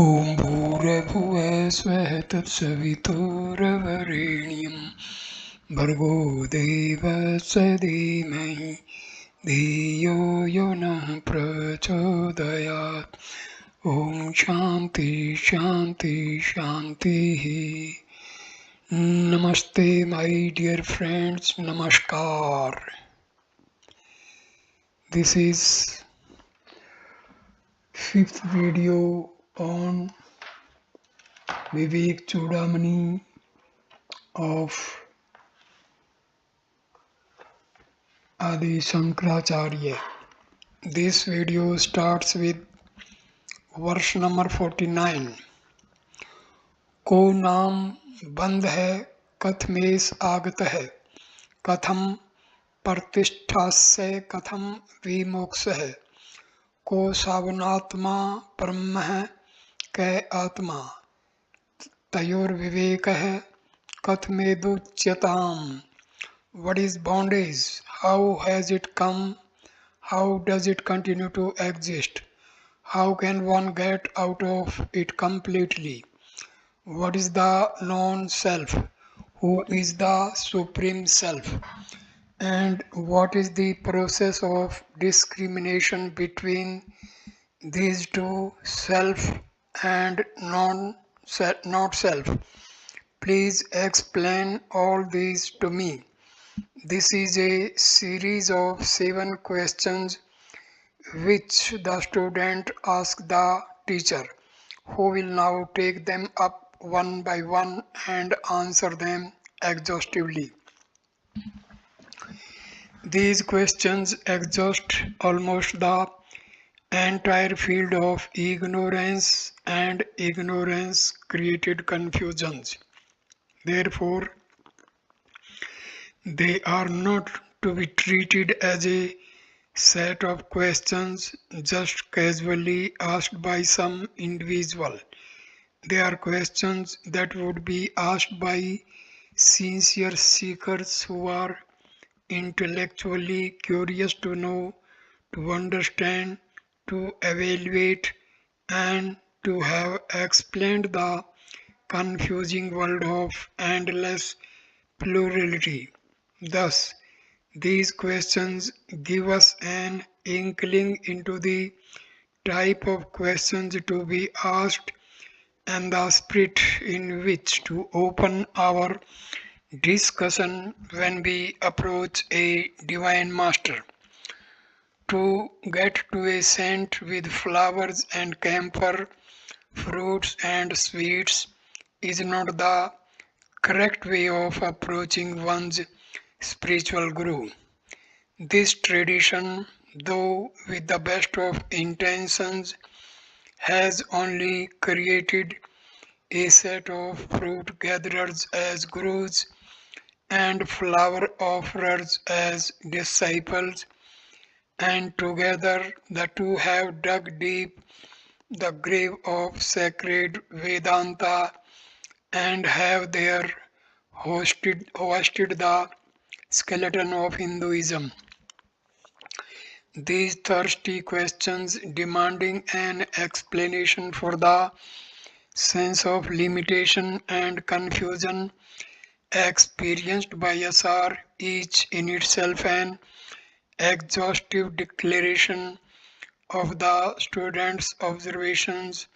ॐ भूर्भुवः स्वः तत्सवितुर्वरेण्यं भर्गो देवस्य धीमहि धियो यो नः प्रचोदयात् ॐ शान्ति शान्ति शान्तिः. Namaste my dear friends, Namaskar. This is fifth video on Vivek Chudamani of Adi Sankaracharya. This video starts with verse number 49. को नाम बंद है कथमेश आगत है कथम प्रतिष्ठास्य कथम विमोक्ष है को सावनात्मा ब्रह्म है कै आत्मा तयोर्विवेक है कथमेदुच्यताम. What is bondage? How has it come? How does it continue to exist? How can one get out of it completely? What is the non-self? Who is the supreme self? And what is the process of discrimination between these two, self and not self? Please explain all these to me. This is a series of 7 questions which the student asks the teacher, who will now take them up one by one and answer them exhaustively. These questions exhaust almost the entire field of ignorance and ignorance-created confusions. Therefore, they are not to be treated as a set of questions just casually asked by some individual. They are questions that would be asked by sincere seekers who are intellectually curious to know, to understand, to evaluate, and to have explained the confusing world of endless plurality. Thus, these questions give us an inkling into the type of questions to be asked and the spirit in which to open our discussion when we approach a divine master. To get to a saint with flowers and camphor, fruits and sweets is not the correct way of approaching one's spiritual guru. This tradition, though with the best of intentions, has only created a set of fruit gatherers as gurus and flower offerers as disciples, and together the two have dug deep the grave of sacred Vedanta and have there hosted the skeleton of Hinduism. These thirsty questions demanding an explanation for the sense of limitation and confusion experienced by us are each in itself an exhaustive declaration of the student's observations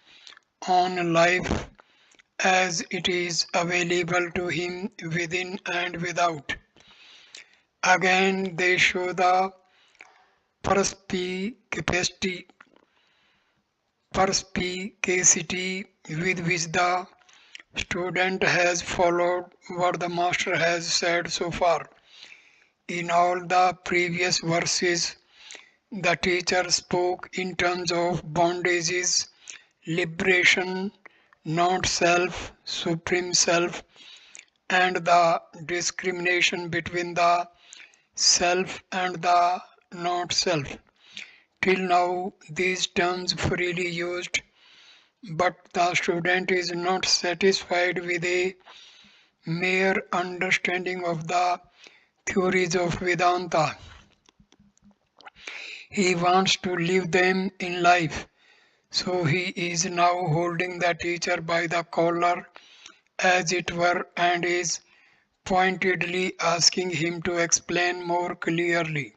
on life as it is available to him within and without. Again, they show the perspicacity with which the student has followed what the master has said so far. In all the previous verses, the teacher spoke in terms of bondages, liberation, not self, supreme self, and the discrimination between the self and the not self. Till now, these terms freely used, but the student is not satisfied with a mere understanding of the theories of Vedanta. He wants to live them in life. So he is now holding the teacher by the collar, as it were, and is pointedly asking him to explain more clearly.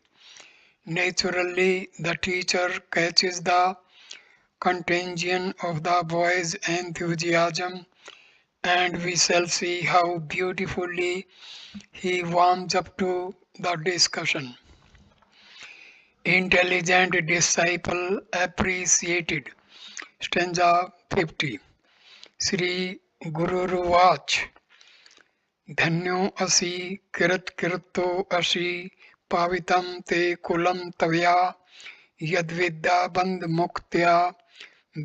Naturally, the teacher catches the contagion of the boy's enthusiasm, and we shall see how beautifully he warms up to the discussion. Intelligent disciple appreciated. Stanza 50. Sri Gururuvach. धन्यो असि किरत्किरतो असि पावितं ते कुलं तवया यद्विद्या बन्धमुक्त्या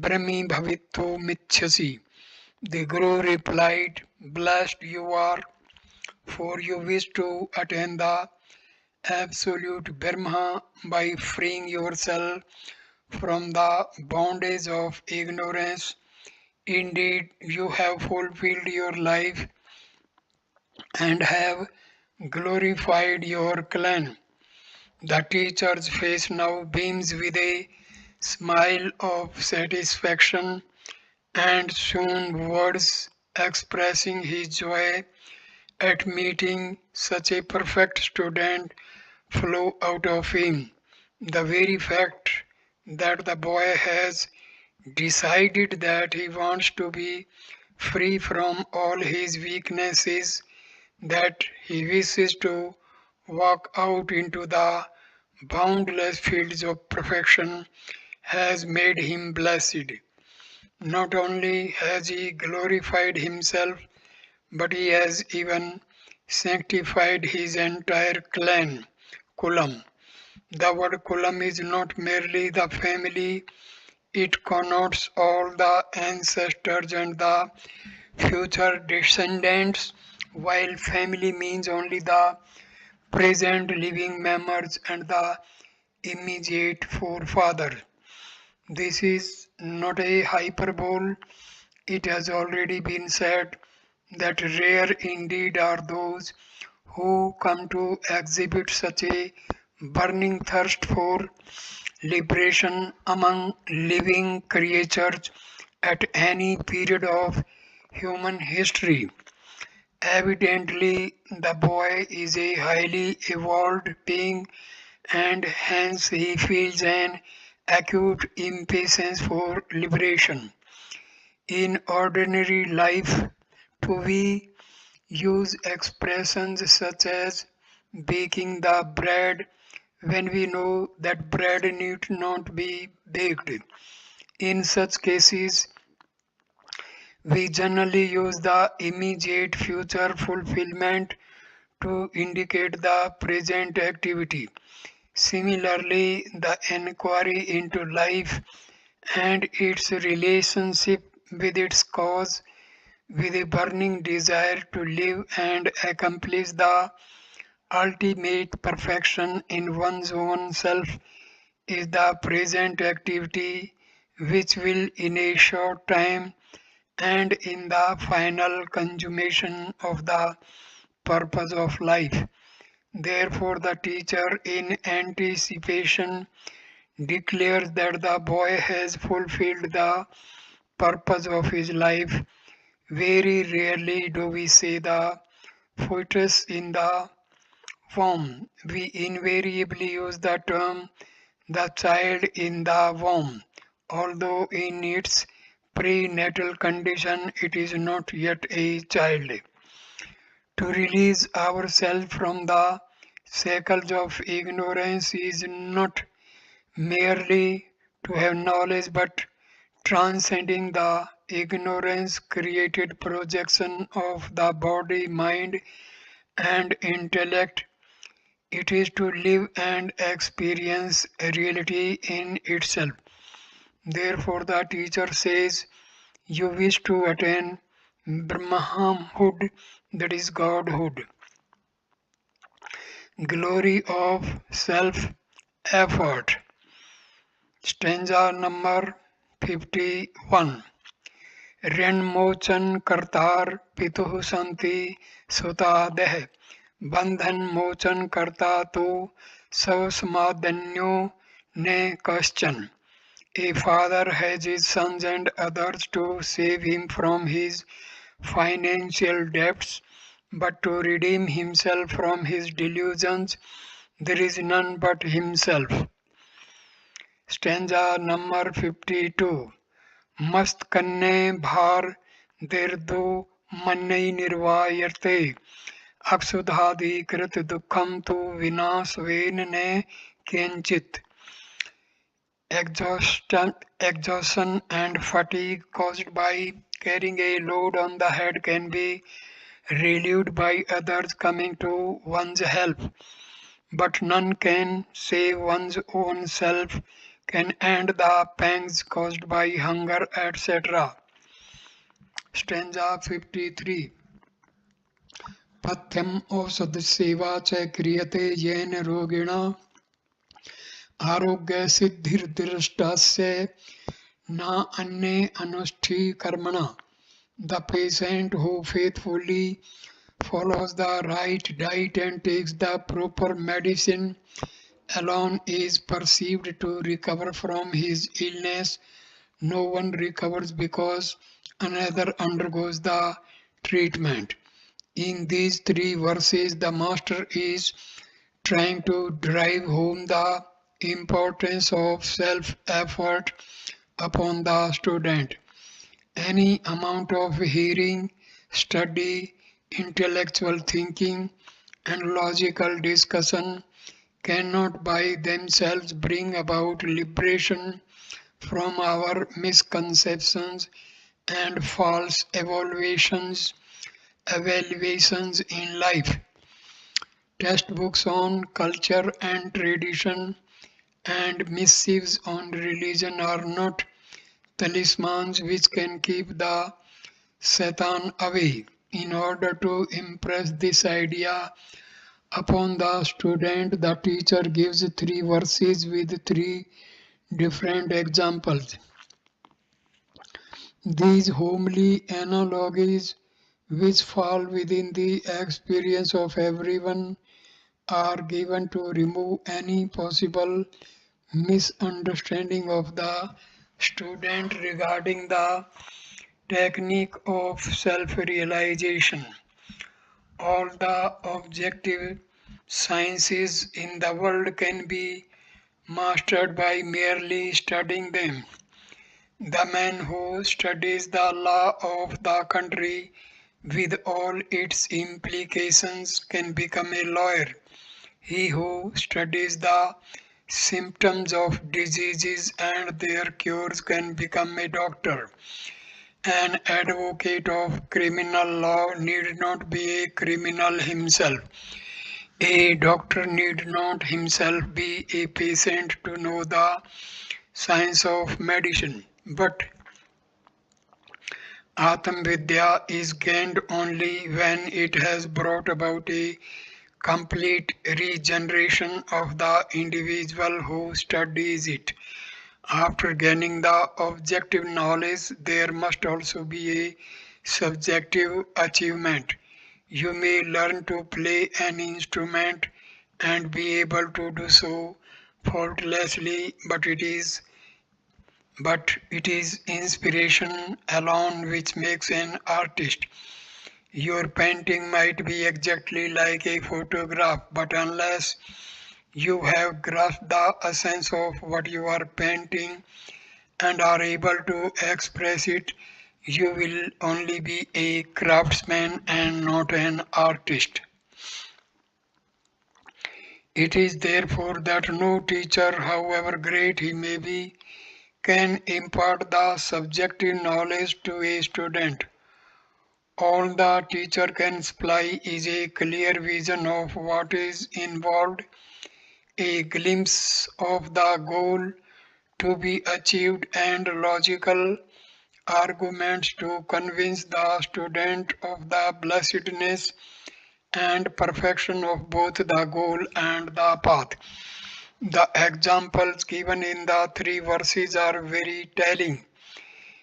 ब्रह्मीभवितुमिच्छसि. The Guru replied, Blessed you are, for you wish to attain the absolute Brahma by freeing yourself from the bondage of ignorance. Indeed, you have fulfilled your life and have glorified your clan. The teacher's face now beams with a smile of satisfaction, and soon words expressing his joy at meeting such a perfect student flow out of him. The very fact that the boy has decided that he wants to be free from all his weaknesses, that he wishes to walk out into the boundless fields of perfection, has made him blessed. Not only has he glorified himself, but he has even sanctified his entire clan, Kulam. The word Kulam is not merely the family, it connotes all the ancestors and the future descendants, while family means only the present living members and the immediate forefathers. This is not a hyperbole. It has already been said that rare indeed are those who come to exhibit such a burning thirst for liberation among living creatures at any period of human history. Evidently, the boy is a highly evolved being, and hence he feels an acute impatience for liberation. In ordinary life, too, we use expressions such as baking the bread when we know that bread need not be baked. In such cases, we generally use the immediate future fulfillment to indicate the present activity. Similarly, the inquiry into life and its relationship with its cause, with a burning desire to live and accomplish the ultimate perfection in one's own self, is the present activity which will in a short time and in the final consummation of the purpose of life. Therefore, the teacher, in anticipation, declares that the boy has fulfilled the purpose of his life. Very rarely do we say the fetus in the womb. We invariably use the term the child in the womb, although in its prenatal condition it is not yet a child. To release ourselves from the shackles of ignorance is not merely to have knowledge, but transcending the ignorance created projection of the body, mind, and intellect. It is to live and experience reality in itself. Therefore, the teacher says, you wish to attain Brahmahood, that is Godhood. Glory of self effort. Stanza number 51. ऋण मोचन करतार पितुः संति सुता देह बंधन मोचन करता तो सौ समादन्यो ने कश्चन. A father has his sons and others to save him from his financial debts, but to redeem himself from his delusions, there is none but himself. Stanza number 52. Mast kanne bhar derdo mannai nirvayarte Aksudhadikrit dukham tu vinasven ne kenchit. Exhaustion and fatigue caused by carrying a load on the head can be relieved by others coming to one's help, but none can save one's own self, can end the pangs caused by hunger, etc. Stanza 53. Pathyam औषध सेवा च क्रियते येन रोगिणा आरोग्य सिद्धिर्दृष्टस्य न अन्ये अनुष्ठी कर्मणा. The patient who faithfully follows the right diet and takes the proper medicine alone is perceived to recover from his illness. No one recovers because another undergoes the treatment. In these three verses, the Master is trying to drive home the importance of self-effort upon the student. Any amount of hearing, study, intellectual thinking, and logical discussion cannot by themselves bring about liberation from our misconceptions and false evaluations in life. Textbooks on culture and tradition and missives on religion are not talismans which can keep the Satan away. In order to impress this idea upon the student, the teacher gives three verses with three different examples. These homely analogies, which fall within the experience of everyone, are given to remove any possible misunderstanding of the student regarding the technique of self-realization. All the objective sciences in the world can be mastered by merely studying them. The man who studies the law of the country with all its implications can become a lawyer. He who studies the symptoms of diseases and their cures can become a doctor. An advocate of criminal law need not be a criminal himself. A doctor need not himself be a patient to know the science of medicine. But Atam Vidya is gained only when it has brought about a complete regeneration of the individual who studies it. After gaining the objective knowledge, there must also be a subjective achievement. You may learn to play an instrument and be able to do so faultlessly, but it is inspiration alone which makes an artist. Your painting might be exactly like a photograph, but unless you have grasped the essence of what you are painting and are able to express it, you will only be a craftsman and not an artist. It is therefore that no teacher, however great he may be, can impart the subjective knowledge to a student. All the teacher can supply is a clear vision of what is involved, a glimpse of the goal to be achieved, and logical arguments to convince the student of the blessedness and perfection of both the goal and the path. The examples given in the three verses are very telling.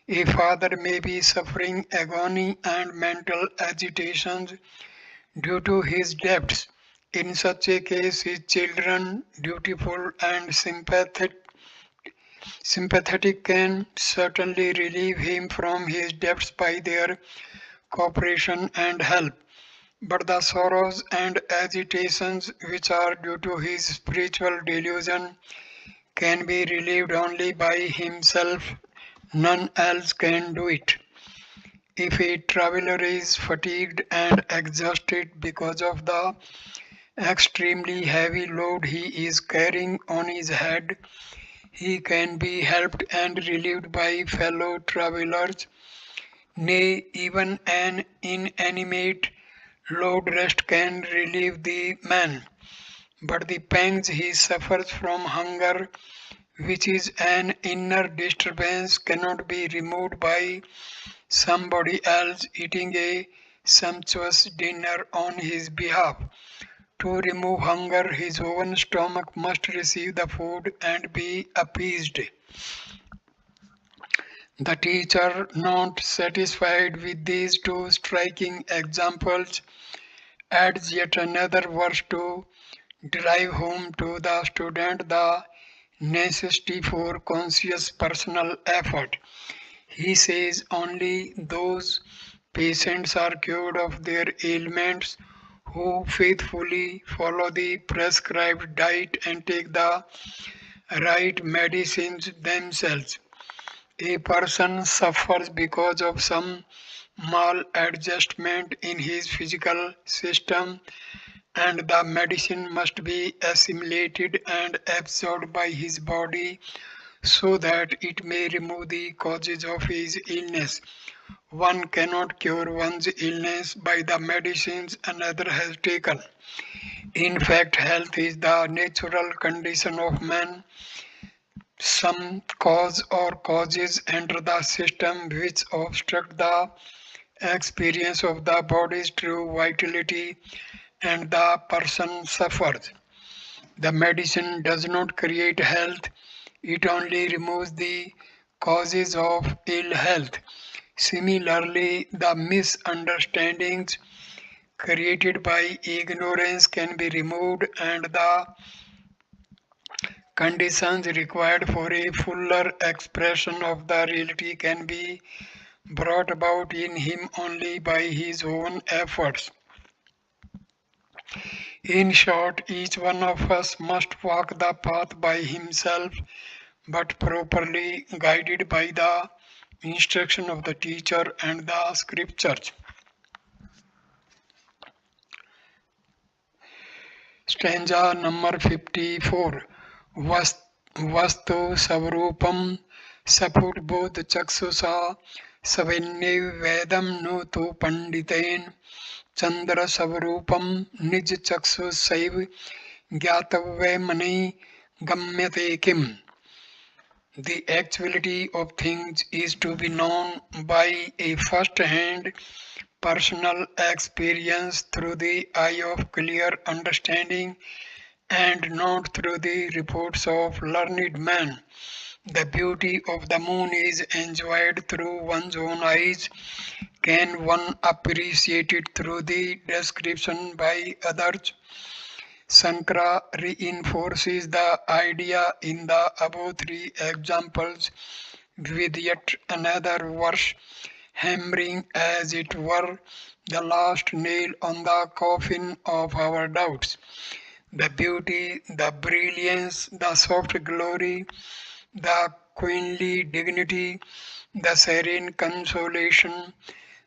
A father may be suffering agony and mental agitations due to his debts. In such a case, his children, dutiful and sympathetic, Sympathetic can certainly relieve him from his debts by their cooperation and help, but the sorrows and agitations which are due to his spiritual delusion can be relieved only by himself. None else can do it. If a traveler is fatigued and exhausted because of the extremely heavy load he is carrying on his head, he can be helped and relieved by fellow travelers. Nay, even an inanimate load rest can relieve the man. But the pangs he suffers from hunger, which is an inner disturbance, cannot be removed by somebody else eating a sumptuous dinner on his behalf. To remove hunger, his own stomach must receive the food and be appeased. The teacher, not satisfied with these two striking examples, adds yet another verse to drive home to the student the necessity for conscious personal effort. He says only those patients are cured of their ailments who faithfully follow the prescribed diet and take the right medicines themselves. A person suffers because of some maladjustment in his physical system, and the medicine must be assimilated and absorbed by his body so that it may remove the causes of his illness. One cannot cure one's illness by the medicines another has taken. In fact, health is the natural condition of man. Some cause or causes enter the system which obstruct the experience of the body's true vitality, and the person suffers. The medicine does not create health, it only removes the causes of ill health. Similarly, the misunderstandings created by ignorance can be removed, and the conditions required for a fuller expression of the reality can be brought about in him only by his own efforts. In short, each one of us must walk the path by himself, but properly guided by the instruction of the teacher and the scriptures. Stanza number 54. Vastu Savrupam Saputbodh Chaksusa Savinne Vedam Nu Tu Panditen Chandra Savrupam Nij Chaksu Saiv Gyatavve Mani Gamyate Kim. The actuality of things is to be known by a first-hand personal experience through the eye of clear understanding and not through the reports of learned men. The beauty of the moon is enjoyed through one's own eyes. Can one appreciate it through the description by others? Sankara reinforces the idea in the above three examples with yet another verse, hammering as it were the last nail on the coffin of our doubts. The beauty, the brilliance, the soft glory, the queenly dignity, the serene consolation,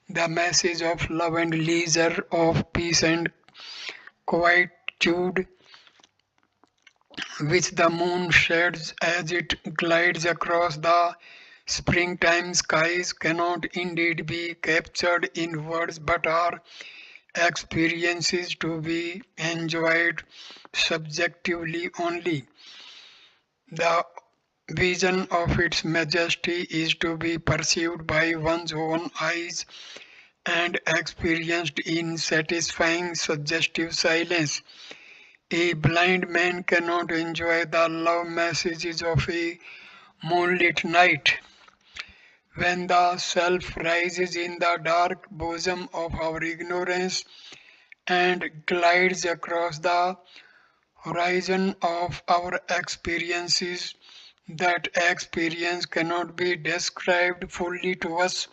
the message of love and leisure, of peace and quietude, which the moon sheds as it glides across the springtime skies, cannot indeed be captured in words but are experiences to be enjoyed subjectively only. The vision of its majesty is to be perceived by one's own eyes and experienced in satisfying suggestive silence. A blind man cannot enjoy the love messages of a moonlit night. When the self rises in the dark bosom of our ignorance and glides across the horizon of our experiences, That experience cannot be described fully to us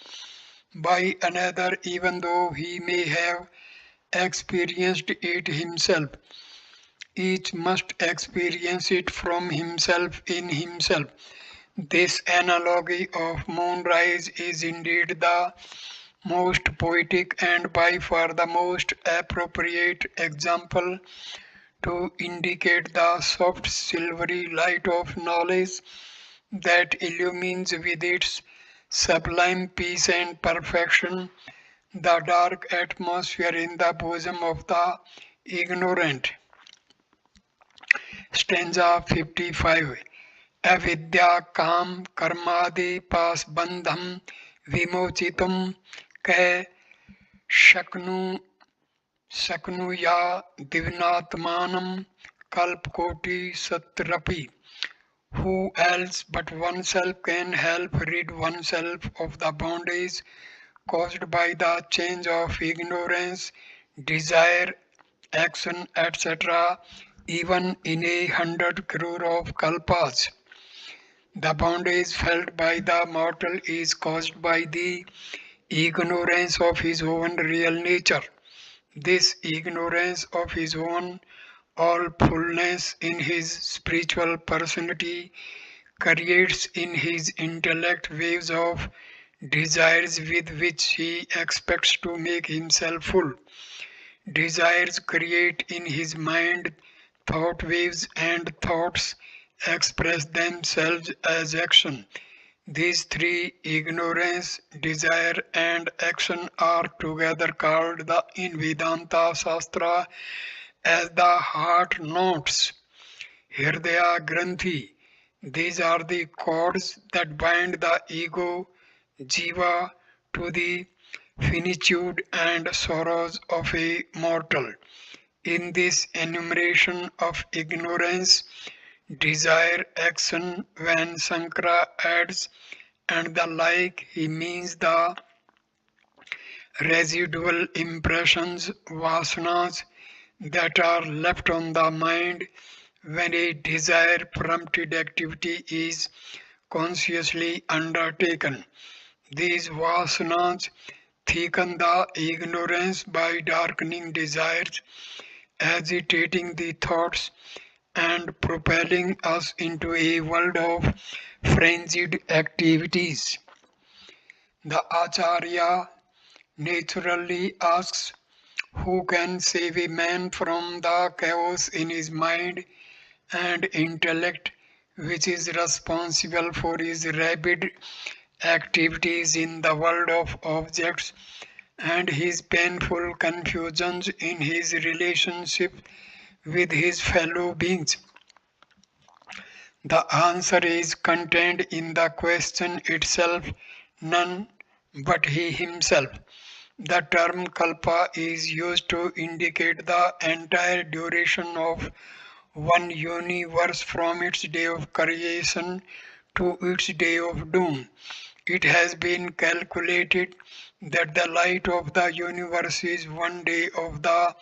by another, even though he may have experienced it himself. Each must experience it from himself in himself. This analogy of moonrise is indeed the most poetic and by far the most appropriate example to indicate the soft silvery light of knowledge that illumines with its sublime peace and perfection the dark atmosphere in the bosom of the ignorant. Stanza 55. Avidya kam karmadi pasbandham vimochitum ke shaknu Saknuya Divnatmanam Kalpkoti Satrapi. Who else but oneself can help rid oneself of the bondage caused by the change of ignorance, desire, action, etc., even in 100 crore of kalpas? The bondage felt by the mortal is caused by the ignorance of his own real nature. This ignorance of his own all fullness in his spiritual personality creates in his intellect waves of desires with which he expects to make himself full. Desires create in his mind thought waves, and thoughts express themselves as action. These three, ignorance, desire, and action, are together called in Vedanta Shastra as the heart knots. Hirdaya Granthi. These are the cords that bind the ego, jiva, to the finitude and sorrows of a mortal. In this enumeration of ignorance, desire, action, when Sankara adds and the like, he means the residual impressions, vasanas, that are left on the mind when a desire prompted activity is consciously undertaken. These vasanas thicken the ignorance by darkening desires, agitating the thoughts, and propelling us into a world of frenzied activities. The Acharya naturally asks, who can save a man from the chaos in his mind and intellect which is responsible for his rabid activities in the world of objects and his painful confusions in his relationship with his fellow beings? The answer is contained in the question itself, none but he himself. The term kalpa is used to indicate the entire duration of one universe from its day of creation to its day of doom. It has been calculated that the light of the universe is one day of the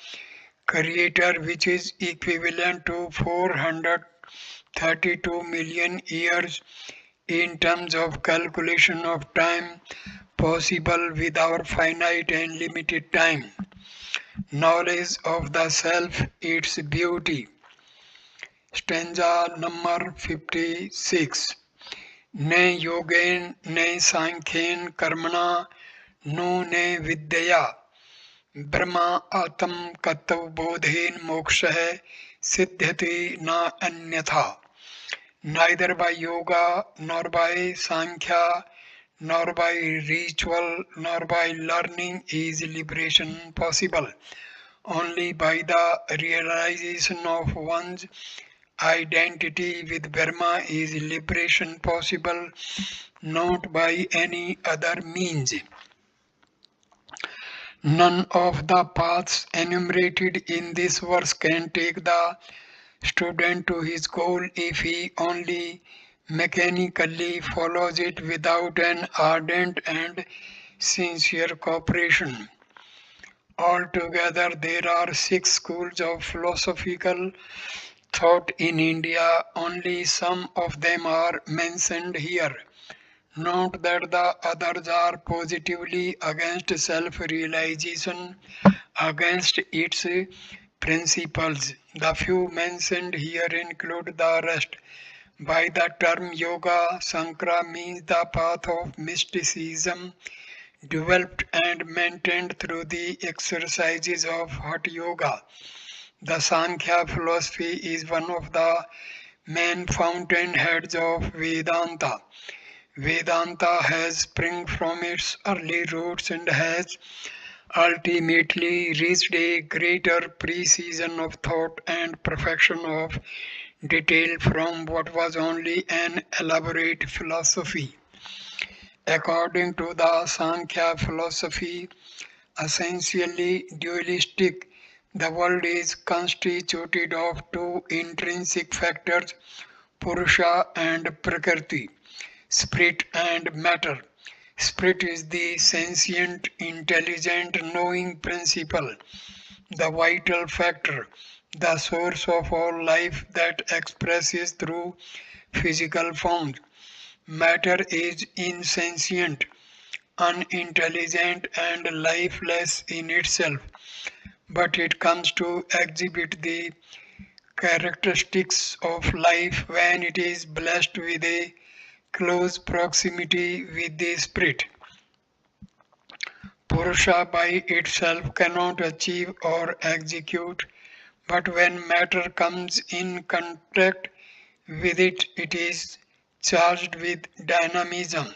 Creator, which is equivalent to 432 million years in terms of calculation of time possible with our finite and limited time. Knowledge of the self, its beauty. Stanza number 56. Ne yogen ne sankhen karmana no ne vidyaya Brahma atam katav bodhen moksha siddhati na anyatha. Neither by yoga, nor by sankhya, nor by ritual, nor by learning is liberation possible. Only by the realization of one's identity with Brahma is liberation possible, not by any other means. None of the paths enumerated in this verse can take the student to his goal if he only mechanically follows it without an ardent and sincere cooperation. Altogether, there are 6 schools of philosophical thought in India, only some of them are mentioned here. Note that the others are positively against self realization, against its principles. The few mentioned here include the rest. By the term yoga, Sankara means the path of mysticism developed and maintained through the exercises of Hatha Yoga. The Sankhya philosophy is one of the main fountainheads of Vedanta. Vedanta has sprung from its early roots and has ultimately reached a greater precision of thought and perfection of detail from what was only an elaborate philosophy. According to the Sankhya philosophy, essentially dualistic, the world is constituted of two intrinsic factors, Purusha and Prakriti, spirit and matter. Spirit is the sentient, intelligent, knowing principle, the vital factor, the source of all life that expresses through physical forms. Matter is insentient, unintelligent, and lifeless in itself, but it comes to exhibit the characteristics of life when it is blessed with a close proximity with the spirit. Purusha by itself cannot achieve or execute, but when matter comes in contact with it, it is charged with dynamism.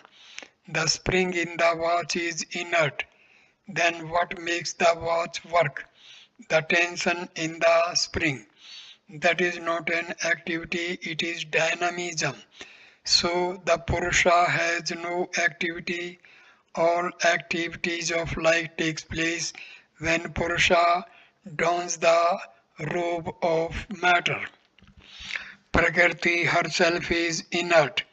The spring in the watch is inert. Then what makes the watch work? The tension in the spring. That is not an activity, it is dynamism. So the Purusha has no activity. All activities of life takes place when Purusha dons the robe of matter. Prakriti herself is inert.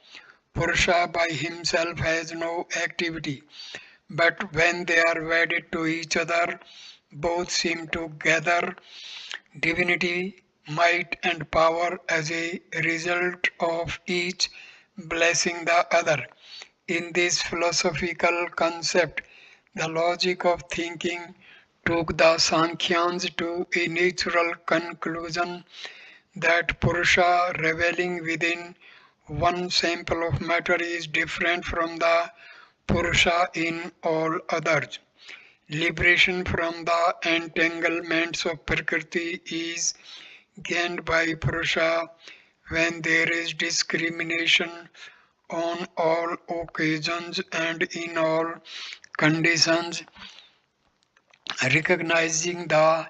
Purusha by himself has no activity. But when they are wedded to each other, both seem to gather divinity, might, and power as a result of each blessing the other. In this philosophical concept, the logic of thinking took the Sankhyans to a natural conclusion that Purusha reveling within one sample of matter is different from the Purusha in all others. Liberation from the entanglements of Prakriti is gained by Purusha when there is discrimination on all occasions and in all conditions, recognizing the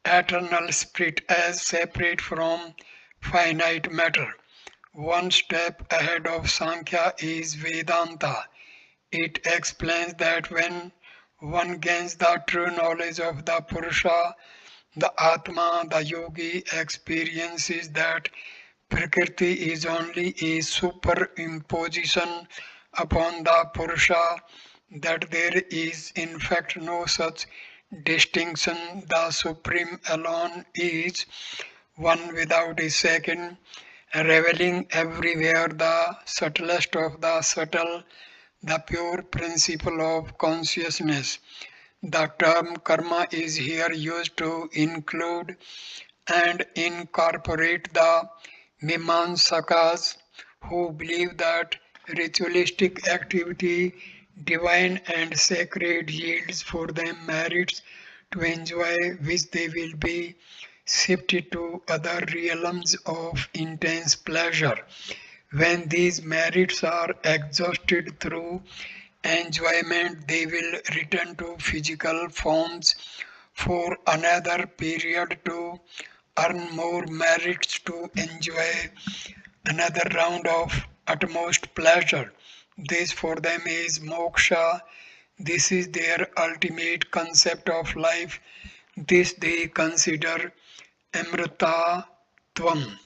eternal spirit as separate from finite matter. One step ahead of Sankhya is Vedanta. It explains that when one gains the true knowledge of the Purusha, the Atma, the yogi experiences that Prakriti is only a superimposition upon the Purusha, that there is in fact no such distinction. The Supreme alone is one without a second, revealing everywhere the subtlest of the subtle, the pure principle of consciousness. The term karma is here used to include and incorporate the Mimamsakas who believe that ritualistic activity, divine and sacred, yields for them merits to enjoy which they will be shifted to other realms of intense pleasure. When these merits are exhausted through enjoyment, they will return to physical forms for another period to earn more merits to enjoy another round of utmost pleasure. This for them is moksha. This is their ultimate concept of life. This they consider amrita tvam.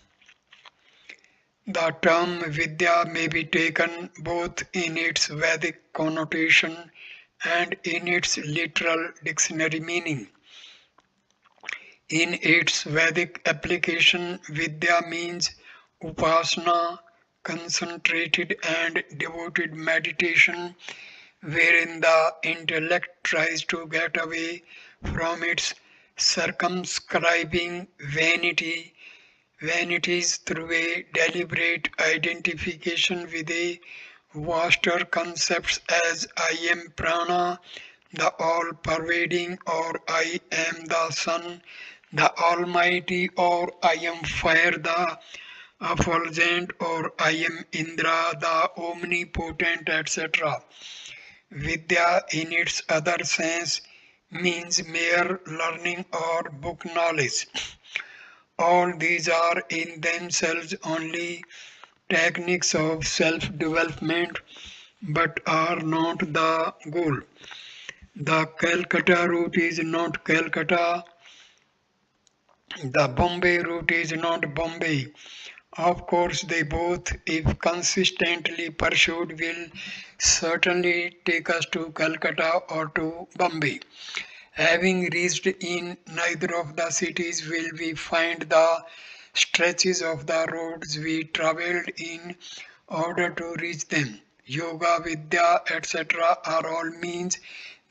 The term Vidya may be taken both in its Vedic connotation and in its literal dictionary meaning. In its Vedic application, Vidya means upasana, concentrated and devoted meditation, wherein the intellect tries to get away from its circumscribing vanities through a deliberate identification with a vaster concepts as I am prana, the all-pervading, or I am the sun, the almighty, or I am fire, the effulgent, or I am Indra, the omnipotent, etc. Vidya, in its other sense, means mere learning or book knowledge. All these are in themselves only techniques of self-development but are not the goal. The Calcutta route is not Calcutta, the Bombay route is not Bombay. Of course, they both, if consistently pursued, will certainly take us to Calcutta or to Bombay. Having reached in neither of the cities will we find the stretches of the roads we travelled in order to reach them. Yoga, Vidya, etc. are all means,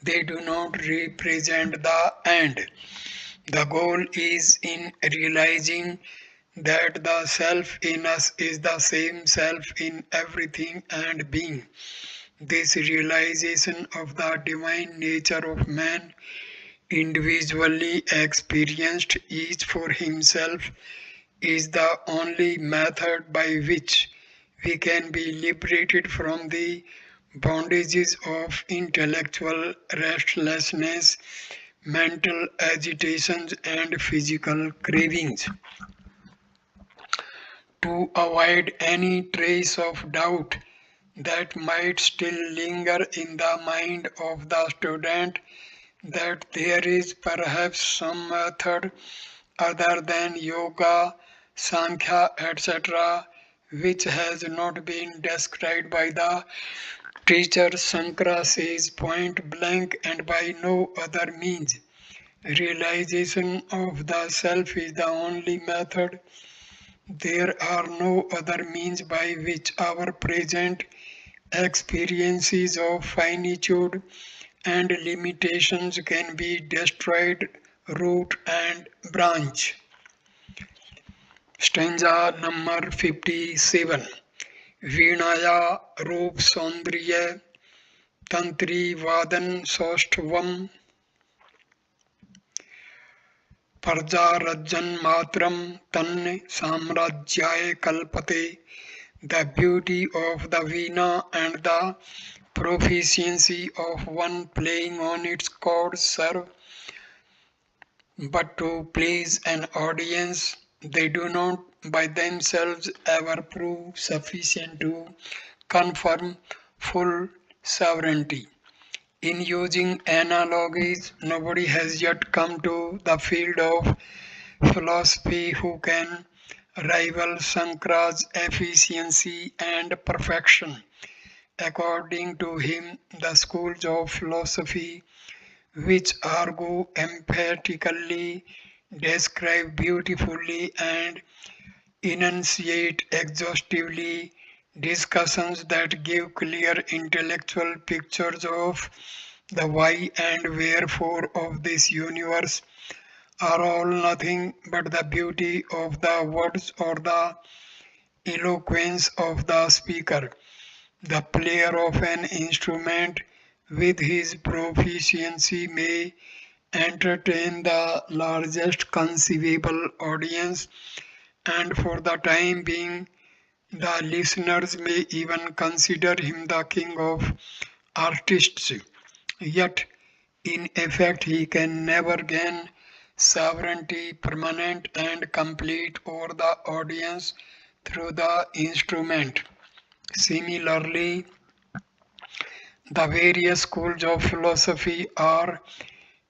they do not represent the end. The goal is in realizing that the self in us is the same self in everything and being. This realization of the divine nature of man, individually experienced each for himself, is the only method by which we can be liberated from the bondages of intellectual restlessness, mental agitations, and physical cravings. To avoid any trace of doubt that might still linger in the mind of the student, that there is perhaps some method other than yoga, sankhya, etc., which has not been described by the teacher, Sankara says point blank and by no other means. Realization of the self is the only method. There are no other means by which our present experiences of finitude and limitations can be destroyed, root and branch. Stanza number 57. Vinaya Roop Saundriya Tantri Vadan Saustvam Parjarajjan Matram Tan Samrajyaye Kalpate. The beauty of the veena and the proficiency of one playing on its chords serve but to please an audience. They do not by themselves ever prove sufficient to confirm full sovereignty. In using analogies, nobody has yet come to the field of philosophy who can rival Sankara's efficiency and perfection. According to him, the schools of philosophy which argue emphatically, describe beautifully, and enunciate exhaustively discussions that give clear intellectual pictures of the why and wherefore of this universe are all nothing but the beauty of the words or the eloquence of the speaker. The player of an instrument with his proficiency may entertain the largest conceivable audience, and for the time being, the listeners may even consider him the king of artists. Yet, in effect, he can never gain sovereignty permanent and complete over the audience through the instrument. Similarly, the various schools of philosophy are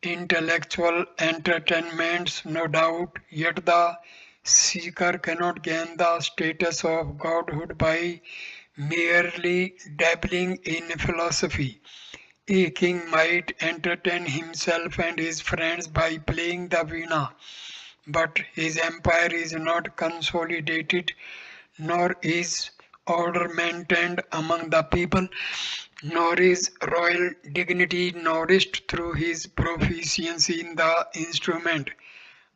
intellectual entertainments, no doubt, yet the seeker cannot gain the status of godhood by merely dabbling in philosophy. A king might entertain himself and his friends by playing the veena, but his empire is not consolidated, nor is order maintained among the people, nor is royal dignity nourished through his proficiency in the instrument.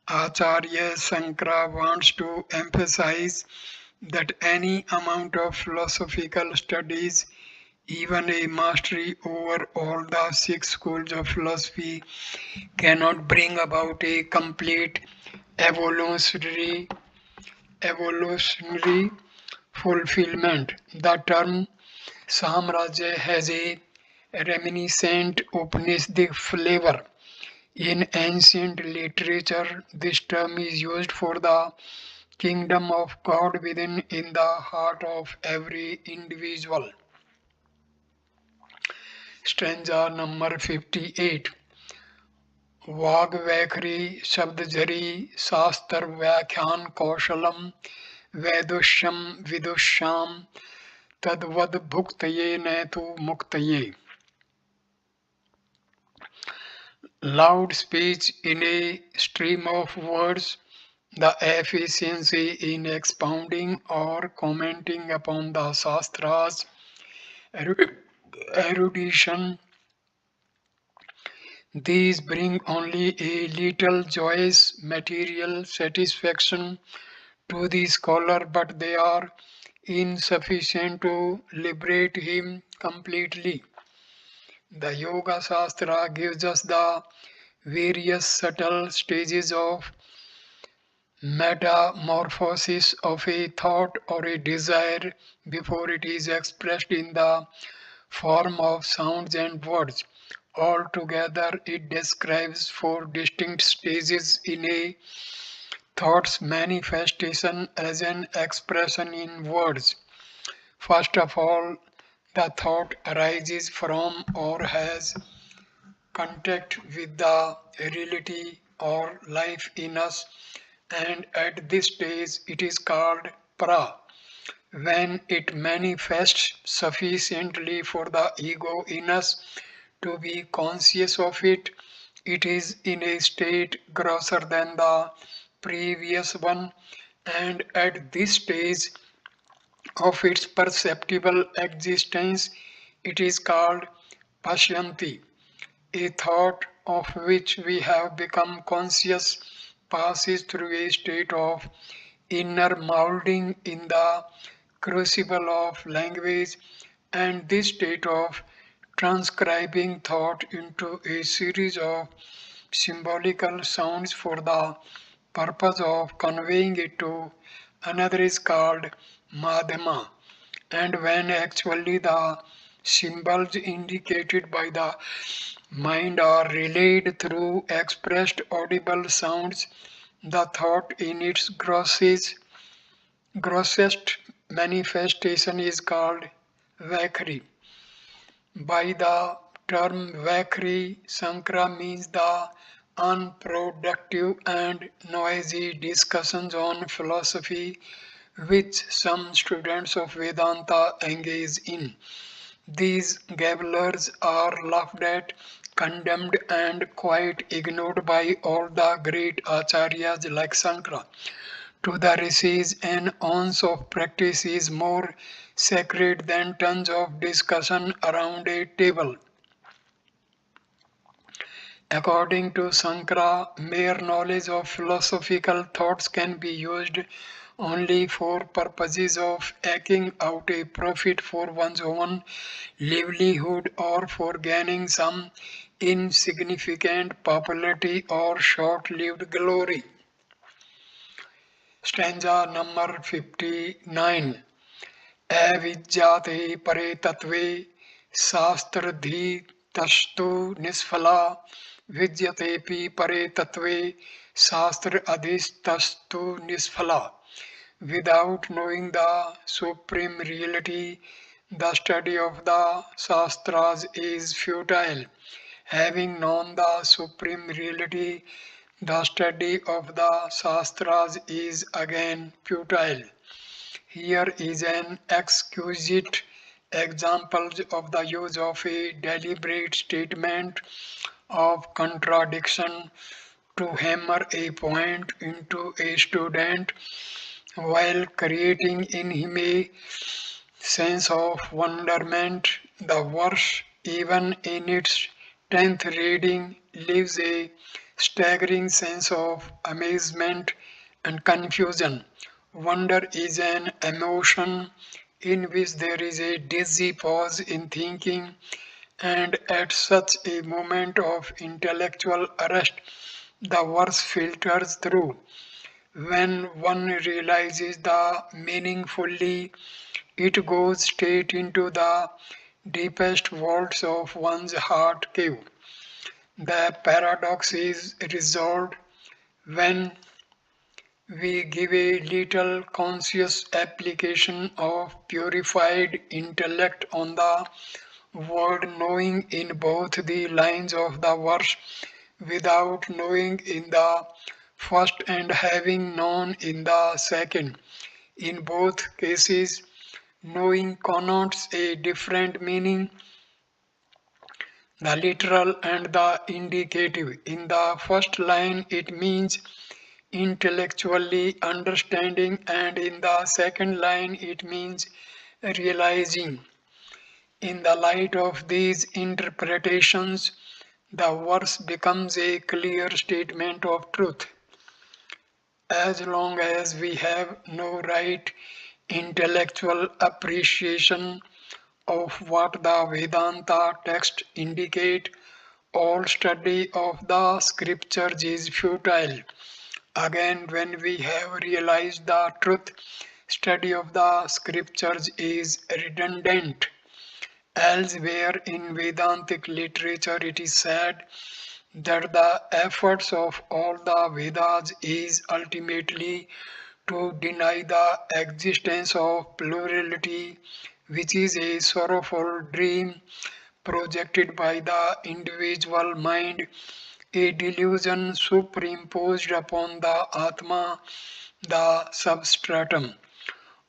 Acharya Sankara wants to emphasize that any amount of philosophical studies, even a mastery over all the six schools of philosophy, cannot bring about a complete evolutionary evolutionary fulfillment. The term Samrajya has a reminiscent Upanishadic flavor. In ancient literature, this term is used for the kingdom of God within in the heart of every individual. Stanza number 58. वाग वैखरी शब्द झरी शास्त्र व्याख्यान कौशलम वैदुष्यम विदुष्याम तद्वद भुक्तये न तो मुक्तये. Loud speech in a stream of words, the efficiency in expounding or commenting upon the Shastras, erudition, these bring only a little joyous material satisfaction to the scholar, but they are insufficient to liberate him completely. The Yoga Shastra gives us the various subtle stages of metamorphosis of a thought or a desire before it is expressed in the form of sounds and words. Altogether, it describes four distinct stages in a thought's manifestation as an expression in words. First of all, the thought arises from or has contact with the reality or life in us, and at this stage it is called pra. When it manifests sufficiently for the ego in us to be conscious of it, it is in a state grosser than the previous one, and at this stage of its perceptible existence, it is called Pashyanti. A thought of which we have become conscious passes through a state of inner moulding in the crucible of language, and this state of transcribing thought into a series of symbolical sounds for the purpose of conveying it to another is called madhyama. And when actually the symbols indicated by the mind are relayed through expressed audible sounds, the thought in its grossest manifestation is called vakri. By the term vakri, Sankara means the unproductive and noisy discussions on philosophy which some students of Vedanta engage in. These gabblers are laughed at, condemned, and quite ignored by all the great acharyas like Sankara. To the rishis, an ounce of practice is more sacred than tons of discussion around a table. According to Sankara, mere knowledge of philosophical thoughts can be used only for purposes of eking out a profit for one's own livelihood or for gaining some insignificant popularity or short-lived glory. Stanza number 59. Avidyate pare tatve शास्त्रधी तस्तु निष्फला विद्यतेपि परे तत्वे शास्त्र अधिस्तस्तु निष्फला. Without knowing the supreme reality, the study of the Shastras is futile. Having known the supreme reality, the study of the Shastras is again futile. Here is an exquisite example of the use of a deliberate statement of contradiction to hammer a point into a student while creating in him a sense of wonderment. The verse, even in its 10th reading, leaves a staggering sense of amazement and confusion. Wonder is an emotion in which there is a dizzy pause in thinking, and at such a moment of intellectual arrest, the verse filters through. When one realizes the meaning fully, it goes straight into the deepest vaults of one's heart cave. The paradox is resolved when we give a little conscious application of purified intellect on the word, knowing in both the lines of the verse without knowing in the first and having known in the second. In both cases, knowing connotes a different meaning, the literal and the indicative. In the first line, it means intellectually understanding, and in the second line, it means realizing. In the light of these interpretations, the verse becomes a clear statement of truth. As long as we have no right intellectual appreciation of what the Vedanta text indicate, all study of the scriptures is futile. Again, when we have realized the truth, study of the scriptures is redundant. Elsewhere in Vedantic literature, it is said that the efforts of all the Vedas is ultimately to deny the existence of plurality, which is a sorrowful dream projected by the individual mind, a delusion superimposed upon the Atma, the substratum.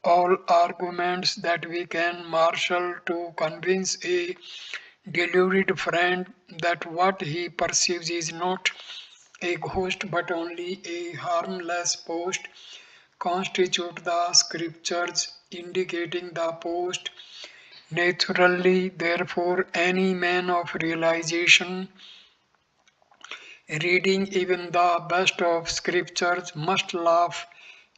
All arguments that we can marshal to convince a deluded friend that what he perceives is not a ghost but only a harmless post constitute the scriptures indicating the post. Naturally, therefore, any man of realization reading even the best of scriptures must laugh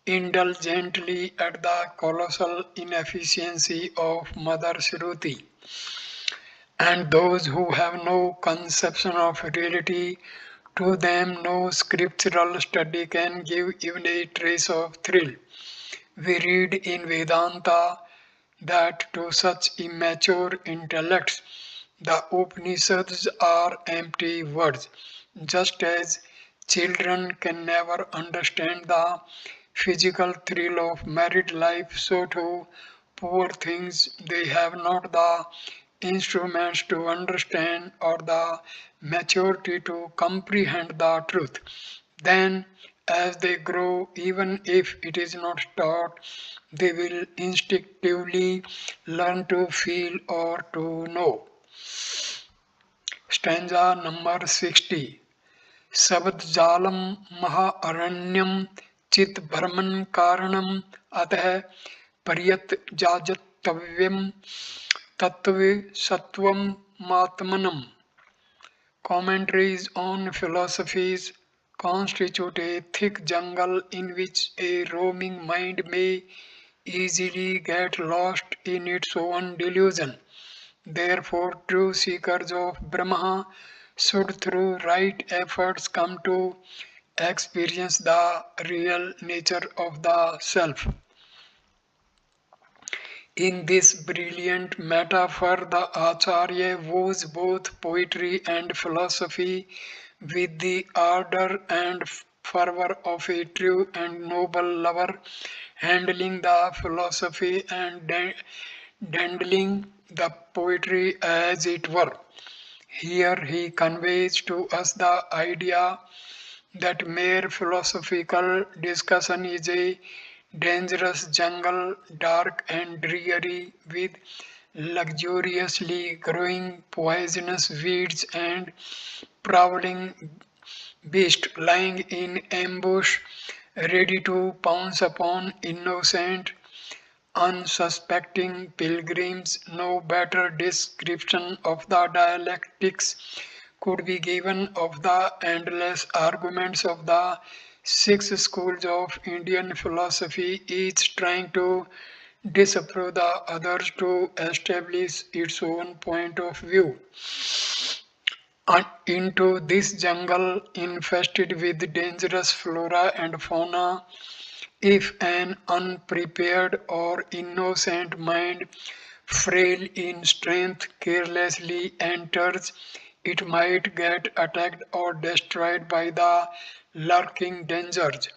indulgently at the colossal inefficiency of Mother Shruti. And those who have no conception of reality, to them no scriptural study can give even a trace of thrill. We read in Vedanta that to such immature intellects, the Upanishads are empty words, just as children can never understand the physical thrill of married life, so too, poor things, they have not the instruments to understand or the maturity to comprehend the truth. Then, as they grow, even if it is not taught, they will instinctively learn to feel or to know. Stanza number 60. शब्दजालं महाअरण्यं चित्भ्रमन् कारणम् अतः पर्यतजाजतव्यं तत्त्वसत्त्वमात्मनम्. Commentaries on philosophies constitute a thick jungle in which a roaming mind may easily get lost in its own delusion. Therefore, true seekers of Brahma should, through right efforts, come to experience the real nature of the self. In this brilliant metaphor, the Acharya woos both poetry and philosophy with the ardor and fervor of a true and noble lover, handling the philosophy and dandling the poetry as it were. Here he conveys to us the idea that mere philosophical discussion is a dangerous jungle, dark and dreary, with luxuriously growing poisonous weeds and prowling beast lying in ambush, ready to pounce upon innocent, unsuspecting pilgrims. No better description of the dialectics could be given of the endless arguments of the six schools of Indian philosophy, each trying to disapprove the others to establish its own point of view. Into this jungle infested with dangerous flora and fauna, if an unprepared or innocent mind, frail in strength, carelessly enters, it might get attacked or destroyed by the lurking dangers.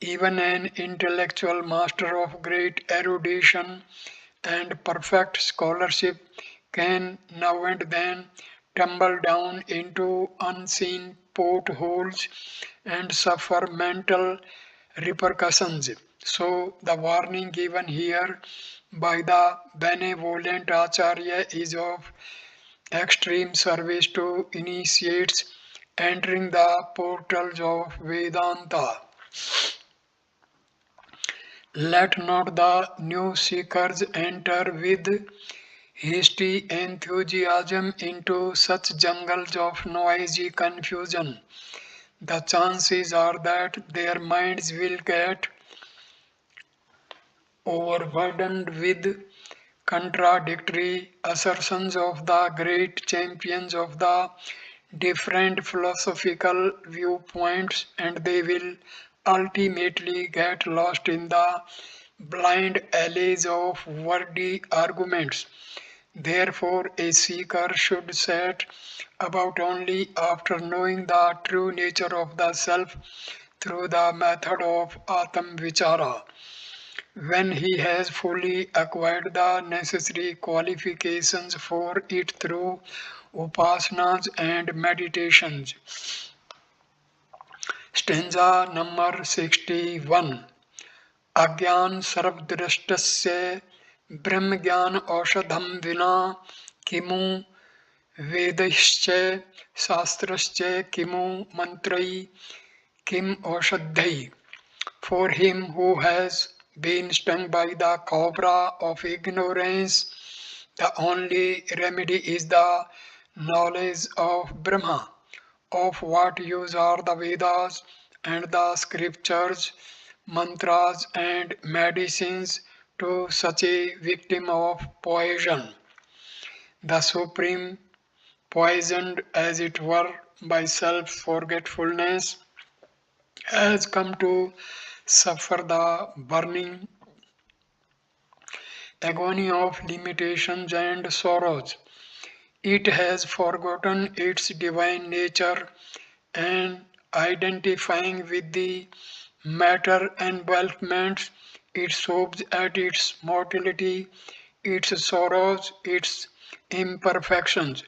Even an intellectual master of great erudition and perfect scholarship can now and then tumble down into unseen potholes and suffer mental repercussions. So, the warning given here by the benevolent Acharya is of extreme service to initiates entering the portals of Vedanta. Let not the new seekers enter with hasty enthusiasm into such jungles of noisy confusion. The chances are that their minds will get overburdened with contradictory assertions of the great champions of the different philosophical viewpoints, and they will ultimately get lost in the blind alleys of wordy arguments. Therefore, a seeker should set about only after knowing the true nature of the self through the method of Atam Vichara. When he has fully acquired the necessary qualifications for it through upasanas and meditations. Stanza number 61. अज्ञान सर्वदृष्टस्य ब्रह्मज्ञान औषधं विना किमु वेदैश्च शास्त्रश्च किमु मंत्रै किम औषधै. For him who has been stung by the cobra of ignorance, the only remedy is the knowledge of Brahma. Of what use are the Vedas and the scriptures, mantras and medicines to such a victim of poison? The Supreme, poisoned as it were by self forgetfulness, has come to suffer the burning agony of limitations and sorrows. It has forgotten its divine nature and identifying with the matter envelopments, it sobs at its mortality, its sorrows, its imperfections.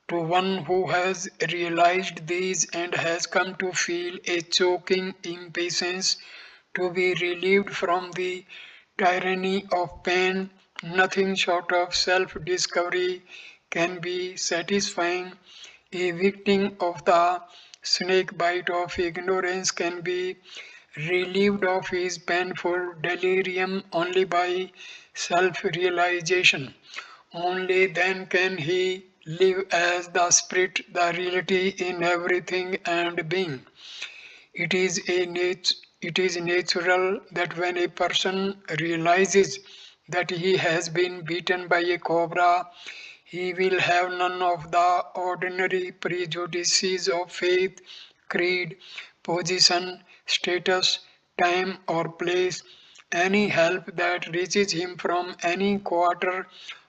To one who has realized these and has come to feel a choking impatience to be relieved from the tyranny of pain, nothing short of self discovery can be satisfying. A victim of the snake bite of ignorance can be relieved of his painful delirium only by self realization. Only then can he live as the spirit, the reality in everything and being. It is natural that when a person realizes that he has been beaten by a cobra, he will have none of the ordinary prejudices of faith, creed, position, status, time, or place. Any help that reaches him from any quarter,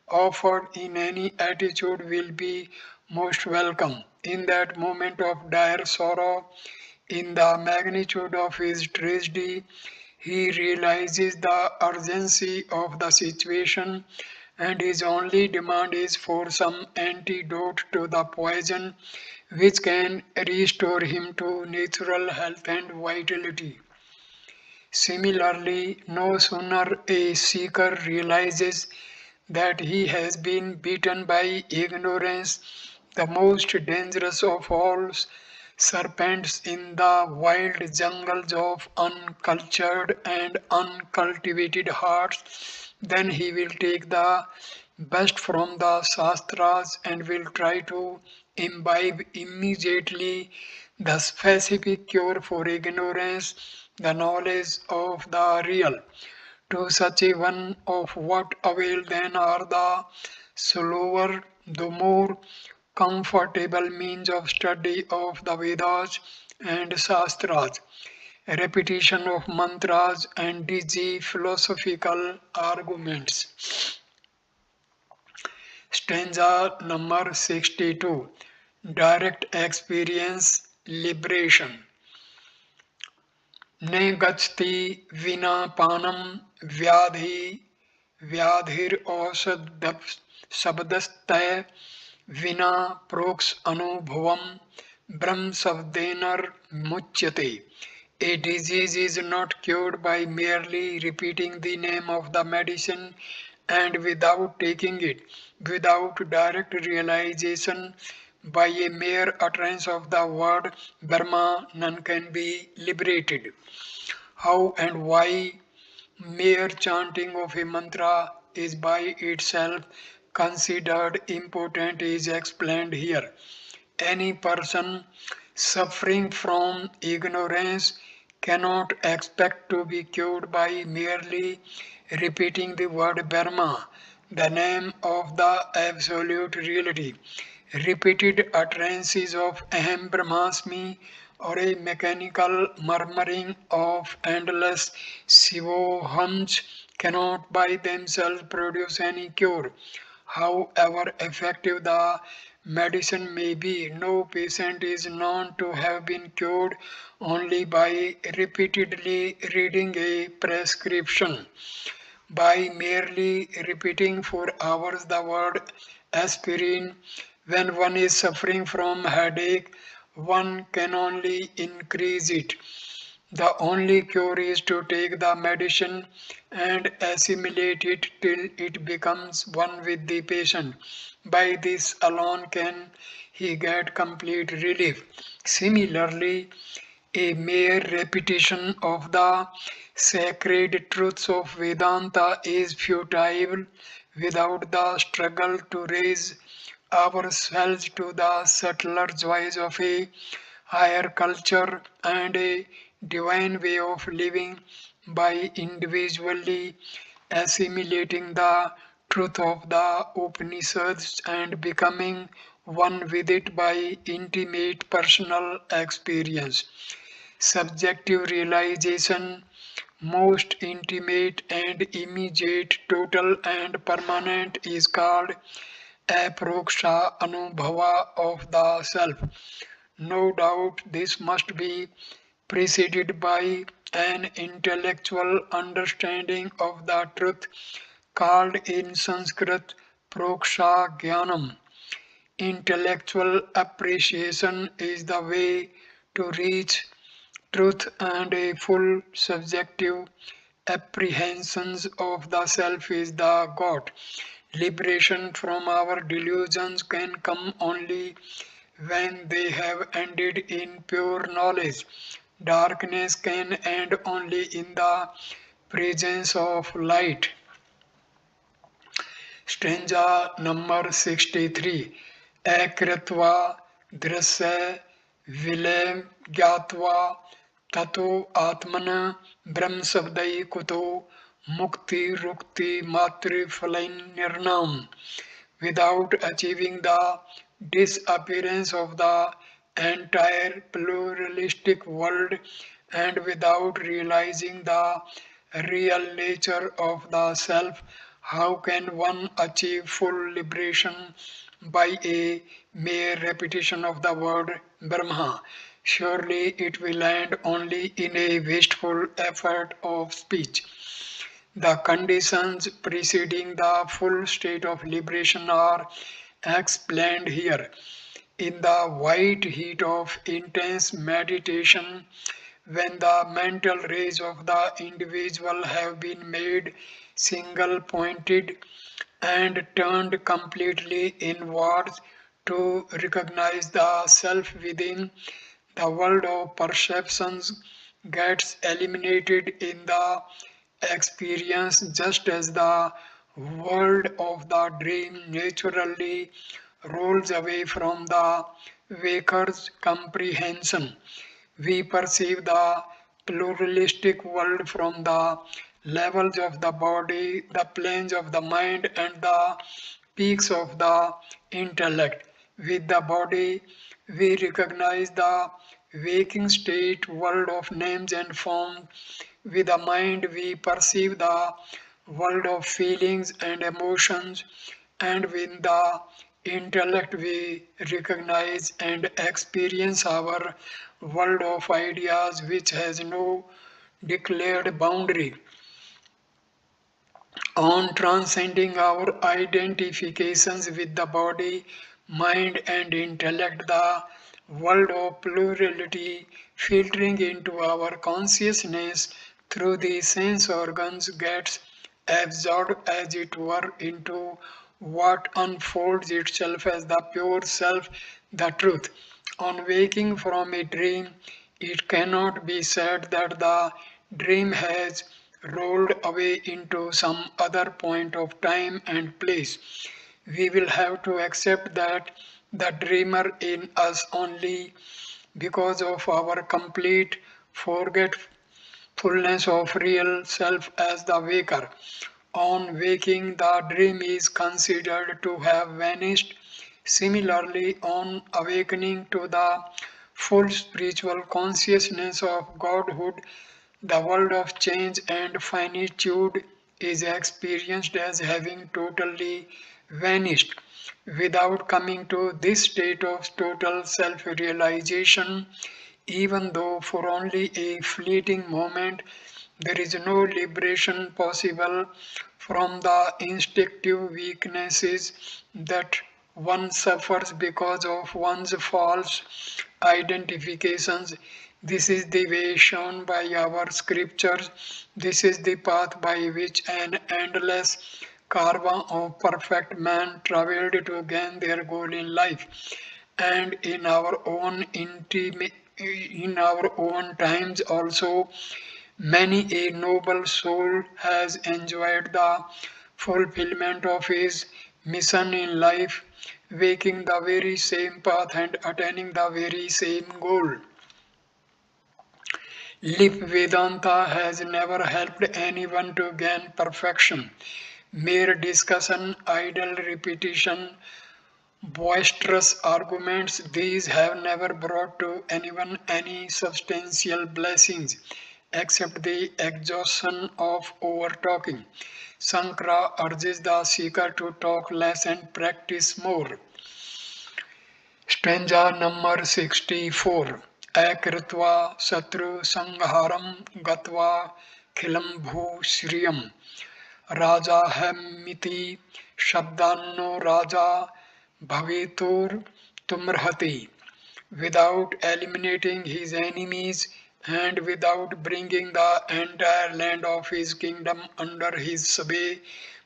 offered in any attitude, will be most welcome. In that moment of dire sorrow, in the magnitude of his tragedy, he realizes the urgency of the situation, and his only demand is for some antidote to the poison which can restore him to natural health and vitality. Similarly, no sooner a seeker realizes that he has been beaten by ignorance, the most dangerous of all serpents in the wild jungles of uncultured and uncultivated hearts, then he will take the best from the Shastras and will try to imbibe immediately the specific cure for ignorance, the knowledge of the real. To such a one, of what avail then are the slower, the more comfortable means of study of the Vedas and Shastras, repetition of mantras and dizzy philosophical arguments. Stanza number 62. Direct experience liberation. Ne gachti vina panam vyadhi व्याधिर औषध शब्दस्तय विना प्रोक्ष अनुभवम ब्रह्म शब्देनर मुच्यते. A disease is not cured by merely repeating the name of the medicine and without taking it, without direct realization. By a mere utterance of the word Brahma, none can be liberated. How and why mere chanting of a mantra is by itself considered important is explained here. Any person suffering from ignorance cannot expect to be cured by merely repeating the word Brahma, the name of the absolute reality. Repeated utterances of Aham Brahmasmi or a mechanical murmuring of endless Shivohams cannot by themselves produce any cure. However effective the medicine may be, no patient is known to have been cured only by repeatedly reading a prescription. By merely repeating for hours the word aspirin when one is suffering from headache, one can only increase it. The only cure is to take the medicine and assimilate it till it becomes one with the patient. By this alone can he get complete relief. Similarly, a mere repetition of the sacred truths of Vedanta is futile without the struggle to raise ourselves to the subtler joys of a higher culture and a divine way of living by individually assimilating the truth of the Upanishads and becoming one with it by intimate personal experience. Subjective realization, most intimate and immediate, total and permanent, is called aproksha anubhava of the self. No doubt this must be preceded by an intellectual understanding of the truth called in Sanskrit proksha jnanam. Intellectual appreciation is the way to reach truth and a full subjective apprehensions of the self is the God. Liberation from our delusions can come only when they have ended in pure knowledge. Darkness can end only in the presence of light. Stanza number 63. Ekritva drasya vilem gyatva tato atmana brahm sabdai kuto mukti rukti matri phalain nirnam. Without achieving the disappearance of the entire pluralistic world and without realizing the real nature of the self, how can one achieve full liberation by a mere repetition of the word Brahma? Surely it will end only in a wasteful effort of speech. The conditions preceding the full state of liberation are explained here. In the white heat of intense meditation, when the mental rays of the individual have been made single pointed and turned completely inwards to recognize the self within, The world of perceptions gets eliminated in the experience just as the world of the dream naturally rolls away from the waker's comprehension. We perceive the pluralistic world from the levels of the body, the planes of the mind, and the peaks of the intellect. With the body, we recognize the waking state world of names and forms. With the mind, we perceive the world of feelings and emotions, and with the intellect, we recognize and experience our world of ideas which has no declared boundary. On transcending our identifications with the body, mind, and intellect, the world of plurality filtering into our consciousness through the sense organs gets absorbed as it were into what unfolds itself as the pure self, the truth. On waking from a dream, it cannot be said that the dream has rolled away into some other point of time and place. We will have to accept that the dreamer in us only because of our complete forgetfulness of real self as the waker. On waking, the dream is considered to have vanished. Similarly, on awakening to the full spiritual consciousness of Godhood, the world of change and finitude is experienced as having totally vanished. Without coming to this state of total self realization, even though for only a fleeting moment, there is no liberation possible from the instinctive weaknesses that one suffers because of one's false identifications. This is the way shown by our scriptures. This is the path by which an endless caravan of perfect men traveled to gain their goal in life. And in our own times also, many a noble soul has enjoyed the fulfillment of his mission in life, waking the very same path and attaining the very same goal. Lip Vedanta has never helped anyone to gain perfection. Mere discussion, idle repetition, boisterous arguments, these have never brought to anyone any substantial blessings except the exhaustion of over talking. Sankara urges the seeker to talk less and practice more. Stanza number 64. Akritva Satru Sangharam Gatva Khilam Bhu Shriyam Raja Hamiti Shabdanno Raja Bhavetur Tumrhati. Without eliminating his enemies and without bringing the entire land of his kingdom under his sway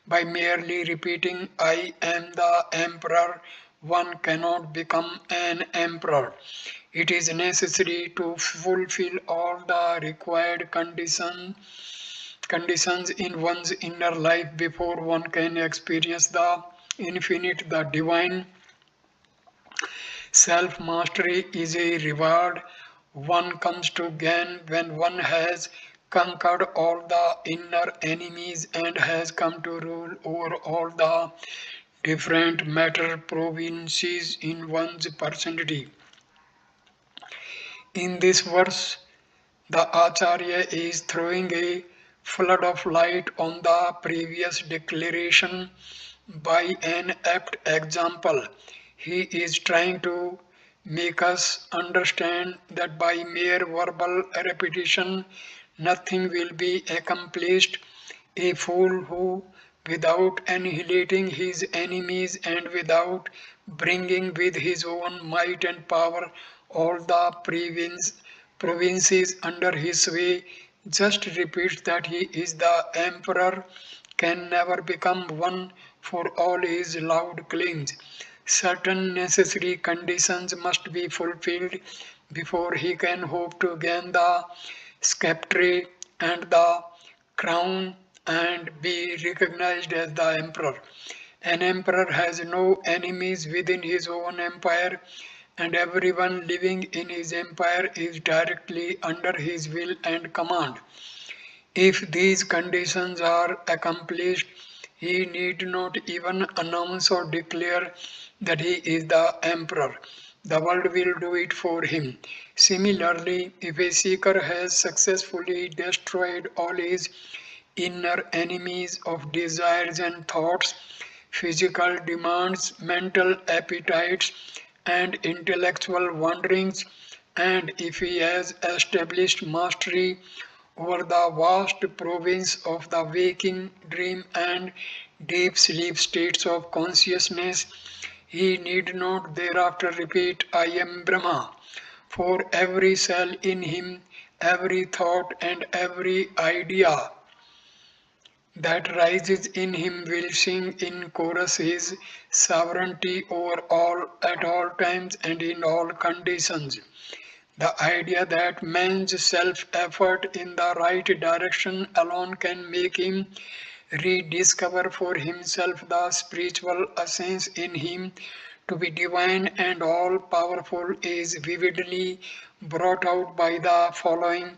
by merely repeating, I am the emperor, one cannot become an emperor. It is necessary to fulfill all the required conditions in one's inner life before one can experience the infinite, the divine. Self mastery is a reward one comes to gain when one has conquered all the inner enemies and has come to rule over all the different matter provinces in one's personality. In this verse, the Acharya is throwing a flood of light on the previous declaration by an apt example. He is trying to make us understand that by mere verbal repetition nothing will be accomplished. A fool who, without annihilating his enemies and without bringing with his own might and power all the provinces under his sway, just repeats that he is the emperor, can never become one for all his loud claims. Certain necessary conditions must be fulfilled before he can hope to gain the sceptre and the crown and be recognized as the emperor. An emperor has no enemies within his own empire, and everyone living in his empire is directly under his will and command. If these conditions are accomplished, he need not even announce or declare that he is the emperor. The world will do it for him. Similarly, if a seeker has successfully destroyed all his inner enemies of desires and thoughts, physical demands, mental appetites, and intellectual wanderings, and if he has established mastery over the vast province of the waking, dream, and deep sleep states of consciousness, he need not thereafter repeat, I am Brahma, for every cell in him, every thought, and every idea that rises in him will sing in chorus his sovereignty over all at all times and in all conditions. The idea that man's self effort in the right direction alone can make him rediscover for himself the spiritual essence in him to be divine and all powerful is vividly brought out by the following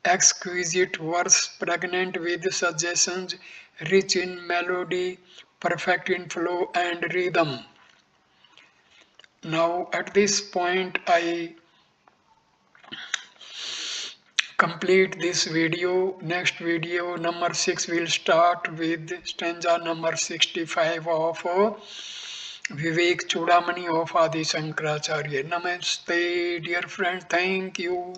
exquisite verse pregnant with suggestions, rich in melody, perfect in flow and rhythm. Now, at this point, I complete this video. Next video number 6 will start with stanza number 65 of Vivek Chudamani of Adi Sankaracharya. Namaste, dear friends. Thank you.